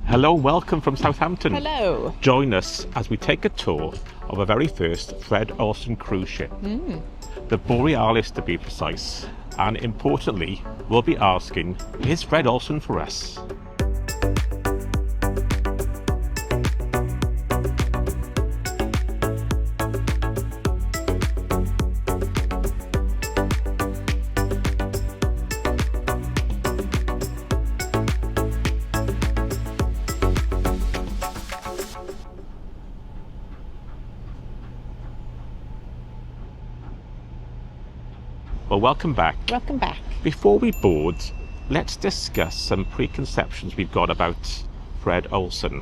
Hello, welcome from Southampton. Hello. Join us as we take a tour of our very first Fred Olsen cruise ship. The Borealis to be precise. And importantly, we'll be asking, is Fred Olsen for us? Well, welcome back. Welcome back. Before we board, let's discuss some preconceptions we've got about Fred Olsen.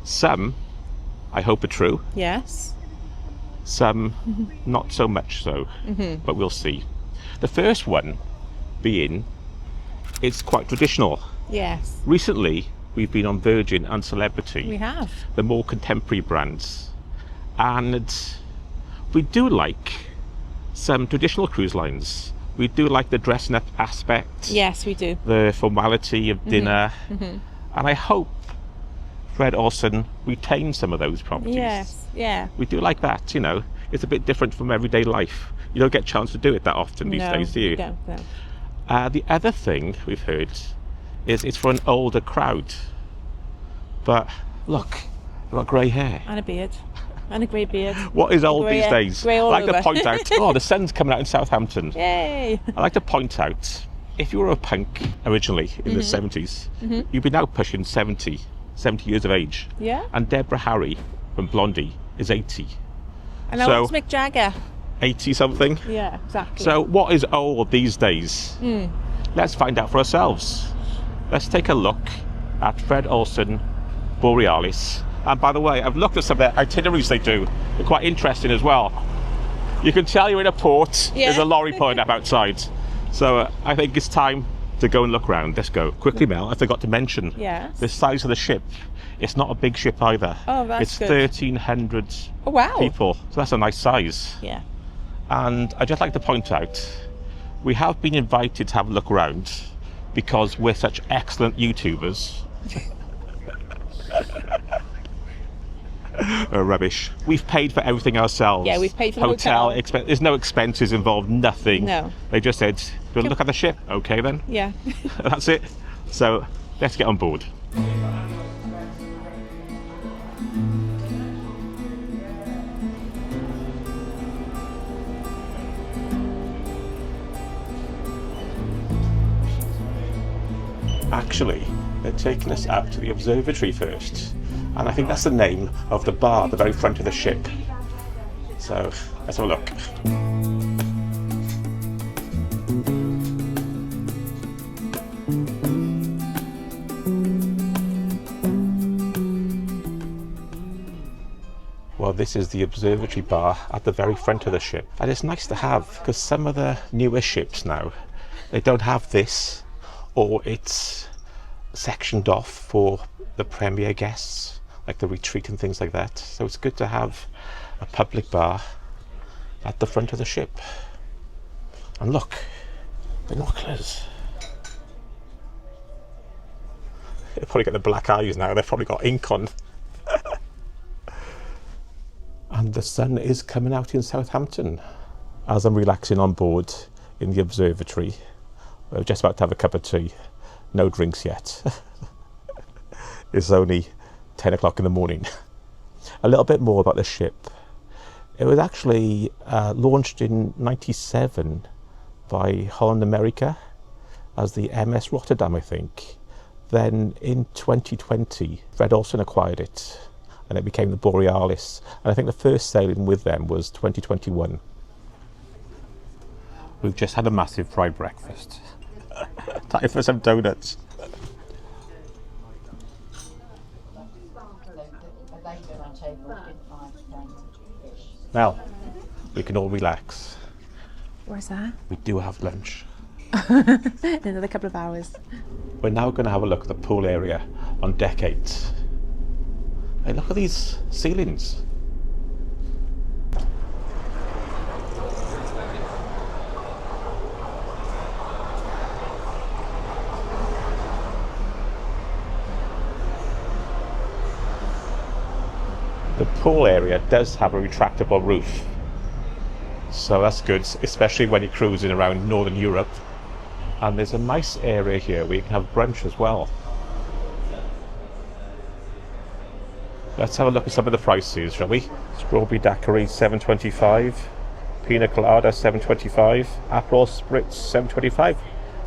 Some, I hope, are true. Yes. Some, not so much so, but we'll see. The first one being, it's quite traditional. Yes. Recently, we've been on Virgin and Celebrity. We have. The more contemporary brands. And we do like some traditional cruise lines. We do like the dressing up aspect. Yes, we do. The formality of dinner. And I hope Fred Olsen retains some of those properties. Yes, yeah. We do like that, you know. It's a bit different from everyday life. You don't get a chance to do it that often these days, do you? No, no. The other thing we've heard is it's for an older crowd. But look, I've got grey hair. And a beard. And a grey beard. What is old these days? Grey all I like over. to point out, oh, the sun's coming out in Southampton. Yay! I like to point out, if you were a punk originally in the 70s, you'd be now pushing 70 years of age. Yeah. And Deborah Harry from Blondie is 80. And now it's Mick Jagger. 80 something. Yeah, exactly. So what is old these days? Let's find out for ourselves. Let's take a look at Fred Olsen Borealis. And by the way, I've looked at some of their itineraries they do. They're quite interesting as well. You can tell you're in a port. Yeah. There's a lorry pulling up outside. So I think it's time to go and look around. Let's go. Quickly, Mel, I forgot to mention the size of the ship. It's not a big ship either. Oh, that's It's good. 1,300 people. So that's a nice size. Yeah. And I'd just like to point out, we have been invited to have a look around because we're such excellent YouTubers. Rubbish. We've paid for everything ourselves. Yeah, we've paid for the hotel. hotel. There's no expenses involved, nothing. No. They just said, do you want to look at the ship? Okay then. Yeah. That's it. So let's get on board. Actually, they're taking us up to the observatory first. And I think that's the name of the bar at the very front of the ship. So let's have a look. Well, this is the observatory bar at the very front of the ship. And it's nice to have, because some of the newer ships now, they don't have this, or it's sectioned off for the premier guests, like the retreat and things like that. So it's good to have a public bar at the front of the ship. And look, binoculars. They've probably got the black eyes now, they've probably got ink on. And the sun is coming out in Southampton. As I'm relaxing on board in the observatory, we're just about to have a cup of tea. No drinks yet. It's only 10 o'clock in the morning. A little bit more about the ship. It was actually launched in '97 by Holland America as the MS Rotterdam, I think. Then in 2020, Fred Olsen acquired it and it became the Borealis. And I think the first sailing with them was 2021. We've just had a massive fried breakfast. Time for some donuts. Now, we can all relax. Where's that? We do have lunch. In another couple of hours. We're now going to have a look at the pool area on deck 8. Hey, look at these ceilings. The pool area does have a retractable roof, so that's good, especially when you're cruising around Northern Europe. And there's a nice area here where you can have brunch as well. Let's have a look at some of the prices, shall we? Strawberry daiquiri $7.25, pina colada $7.25, Aperol spritz $7.25.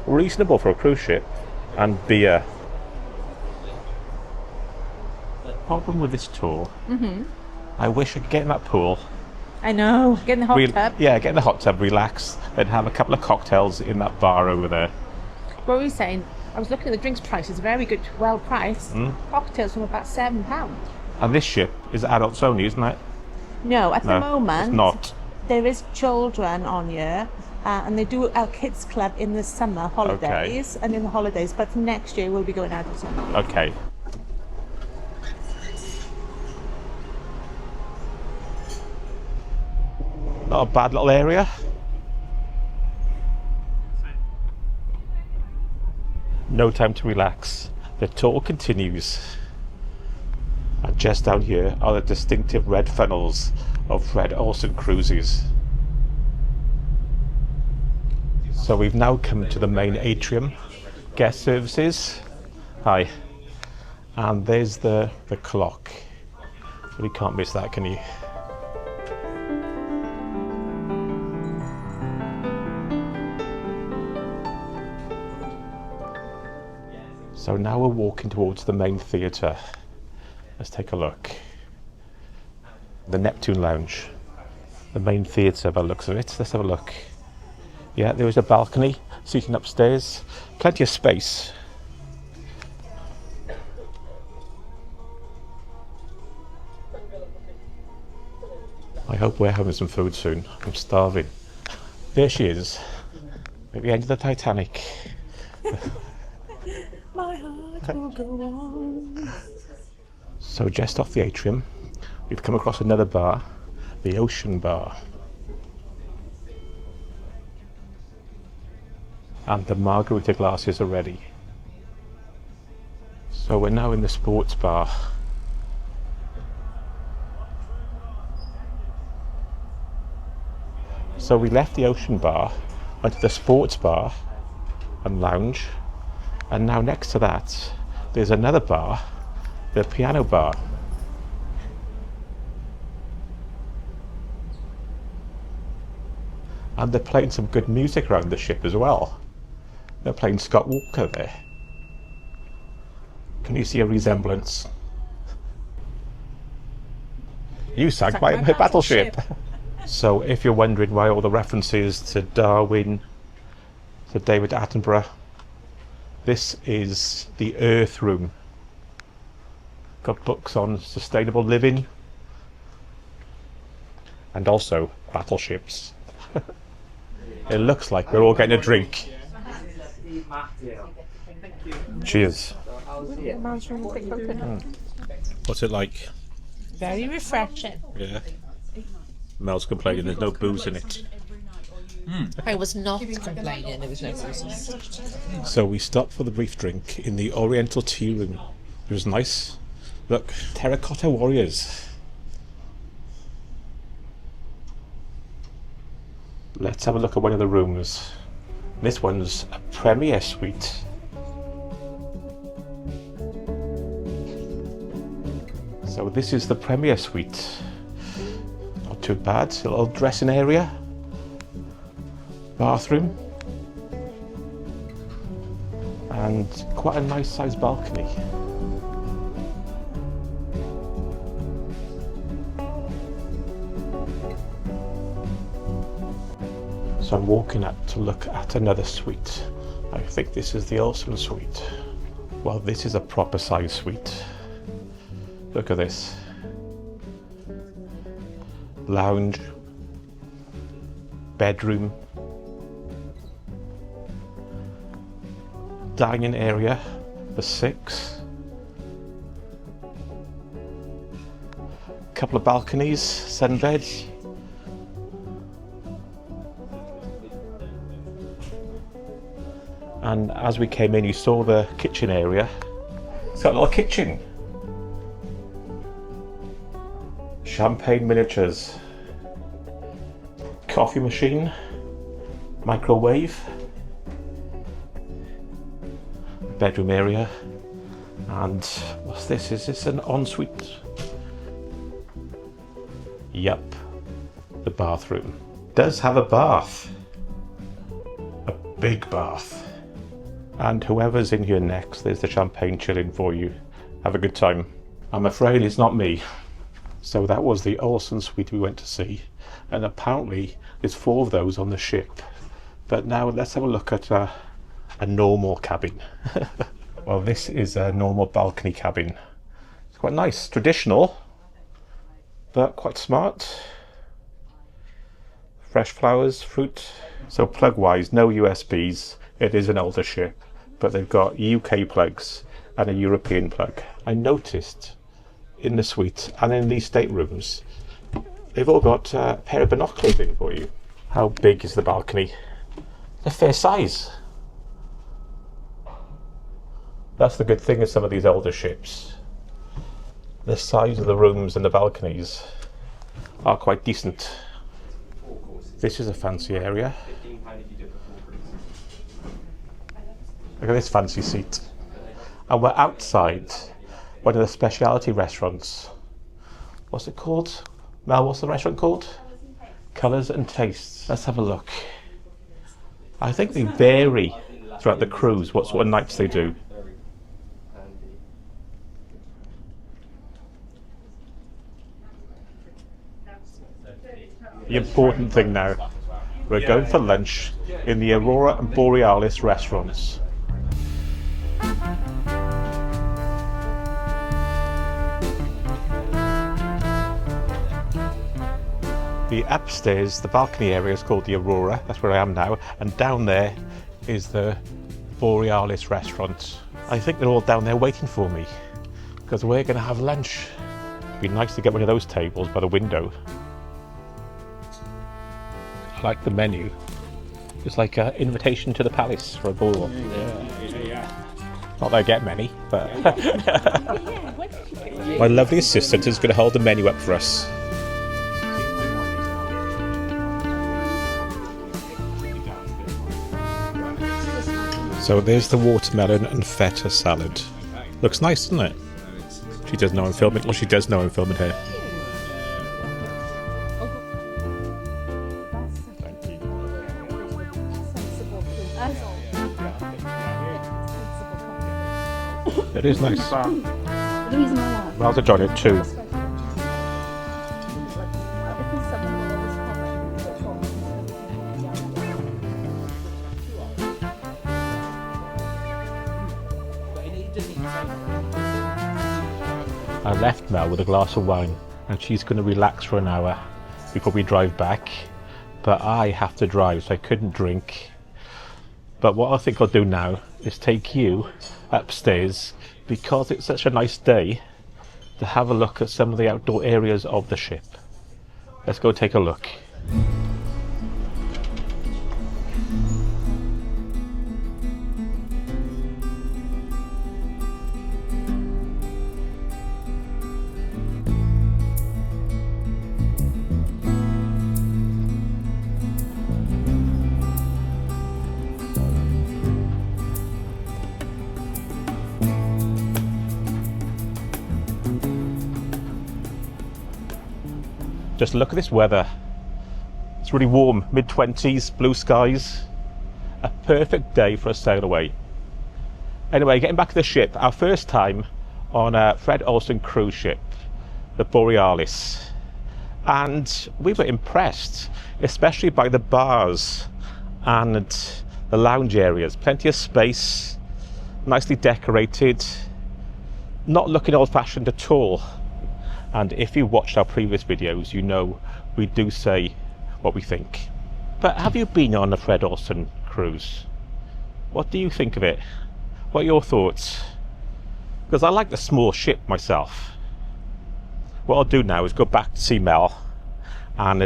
Reasonable for a cruise ship. And beer. Problem with this tour, I wish I could get in that pool. I know, get in the hot tub. Yeah, get in the hot tub, relax, then have a couple of cocktails in that bar over there. What were you saying? I was looking at the drinks prices, very good, well priced. Cocktails from about £7. And this ship is adults only, isn't it? No, at the moment, it's not. There is children on here, and they do our kids club in the summer holidays and in the holidays, but next year we'll be going out of summer. Okay. Not a bad little area. No time to relax. The tour continues. And just down here are the distinctive red funnels of Fred Olsen cruises. So we've now come to the main atrium. Guest services. Hi. And there's the clock. You can't miss that, can you? So now we're walking towards the main theatre. Let's take a look. The Neptune Lounge. The main theatre by the looks of it. Let's have a look. Yeah, there is a balcony, seating upstairs. Plenty of space. I hope we're having some food soon. I'm starving. There she is. At the end of the Titanic. My heart will go on. So just off the atrium, we've come across another bar, the Ocean Bar. And the margarita glasses are ready. So we're now in the sports bar. So we left the Ocean Bar, went to the sports bar and lounge. And now next to that, there's another bar, the piano bar. And they're playing some good music around the ship as well. They're playing Scott Walker there. Can you see a resemblance? You sank my battleship. So if you're wondering why all the references to Darwin, to David Attenborough, this is the Earth Room. Got books on sustainable living and also battleships. It looks like we're all getting a drink. Cheers. What's it like? Very refreshing. Yeah. Mel's complaining there's no booze in it. I was not complaining, there was no booze. So we stopped for the brief drink in the Oriental Tea Room. It was nice. Look, terracotta warriors. Let's have a look at one of the rooms. This one's a Premier Suite. So this is the Premier Suite. Not too bad. A little dressing area. Bathroom. And quite a nice sized balcony. So I'm walking up to look at another suite. I think this is the Olsen suite. Well, this is a proper size suite. Look at this. Lounge, bedroom, dining area for 6. Couple of balconies, sunbeds. And as we came in, you saw the kitchen area. It's got a little kitchen. Champagne miniatures, coffee machine, microwave, bedroom area, and what's this? Is this an ensuite? Yep, the bathroom. Does have a bath, a big bath. And whoever's in here next, there's the champagne chilling for you. Have a good time. I'm afraid it's not me. So that was the Olsen suite we went to see, and apparently there's 4 of those on the ship. But now let's have a look at a normal cabin. Well, this is a normal balcony cabin. It's quite nice, traditional, but quite smart. Fresh flowers, fruit. So plug wise, no USBs. It is an older ship, but they've got UK plugs and a European plug. I noticed in the suite and in these staterooms, they've all got a pair of binoculars in for you. How big is the balcony? They're fair size. That's the good thing of some of these older ships. The size of the rooms and the balconies are quite decent. This is a fancy area. Look at this fancy seat. And we're outside one of the specialty restaurants. What's it called? Mel, what's the restaurant called? Colours and Tastes. Let's have a look. I think they vary throughout the cruise what sort of nights they do. The important thing now, we're going for lunch in the Aurora and Borealis Restaurants. The upstairs, the balcony area is called the Aurora, that's where I am now, and down there is the Borealis restaurant. I think they're all down there waiting for me, because we're going to have lunch. It'd be nice to get one of those tables by the window. I like the menu. It's like an invitation to the palace for a ball. Yeah. Not that I get many, but my lovely assistant is going to hold the menu up for us. So there's the watermelon and feta salad. Looks nice, doesn't it? She doesn't know I'm filming. Well, she does know I'm filming her. It is nice. Well, to join it too. I left Mel with a glass of wine and she's going to relax for an hour before we drive back, but I have to drive so I couldn't drink. But what I think I'll do now is take you upstairs, because it's such a nice day, to have a look at some of the outdoor areas of the ship. Let's go take a look. Just look at this weather. It's really warm, mid-20s, blue skies. A perfect day for a sail away. Anyway, getting back to the ship, our first time on a Fred Olsen cruise ship, the Borealis. And we were impressed, especially by the bars and the lounge areas. Plenty of space, nicely decorated, not looking old-fashioned at all. And if you watched our previous videos, you know we do say what we think. But have you been on a Fred Olsen cruise? What do you think of it? What are your thoughts? Because I like the small ship myself. What I'll do now is go back to see Mel and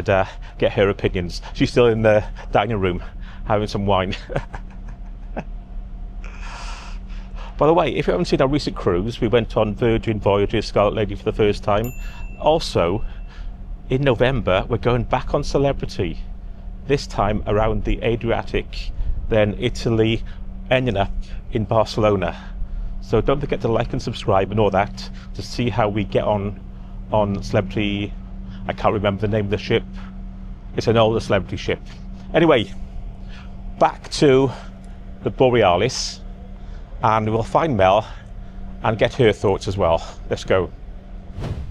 get her opinions. She's still in the dining room having some wine. By the way, if you haven't seen our recent cruise, we went on Virgin Voyages Scarlet Lady for the first time. Also, in November, we're going back on Celebrity. This time around the Adriatic, then Italy, ending up in Barcelona. So don't forget to like and subscribe and all that to see how we get on Celebrity. I can't remember the name of the ship. It's an older Celebrity ship. Anyway, back to the Borealis, and we'll find Mel and get her thoughts as well. Let's go.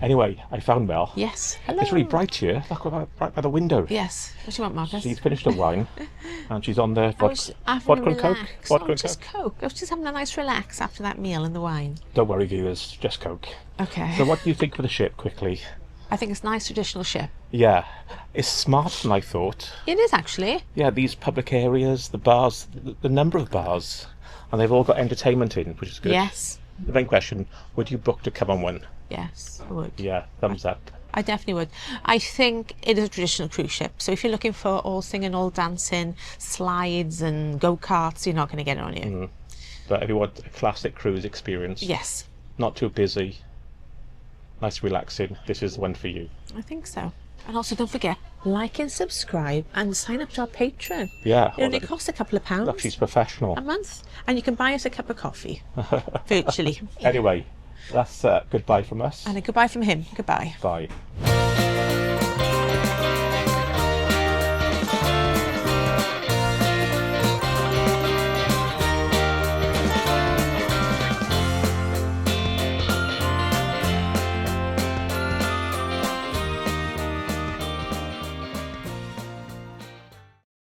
Anyway, I found Mel. Yes. Hello. It's really bright here. Look right by the window. Yes. What do you want, Marcus? She's finished her wine and she's on the vodka and Coke. Vodka and just Coke. I was just having a nice relax after that meal and the wine. Don't worry, viewers, just Coke. Okay. So what do you think for the ship, quickly? I think it's a nice traditional ship. Yeah. It's smarter than I thought. It is, actually. Yeah, these public areas, the bars, the number of bars, and they've all got entertainment in, which is good. Yes. The main question, would you book to come on one? Yes, I would. Yeah, thumbs up. I definitely would. I think it is a traditional cruise ship. So if you're looking for all singing, all dancing, slides and go-karts, you're not going to get it on here. But if you want a classic cruise experience, Yes, not too busy, nice relaxing, this is the one for you. I think so. And also don't forget, like and subscribe and sign up to our Patreon. Yeah. It only costs a couple of pounds Look, she's professional. a month. And you can buy us a cup of coffee, virtually. Anyway, that's goodbye from us. And a goodbye from him. Goodbye. Bye.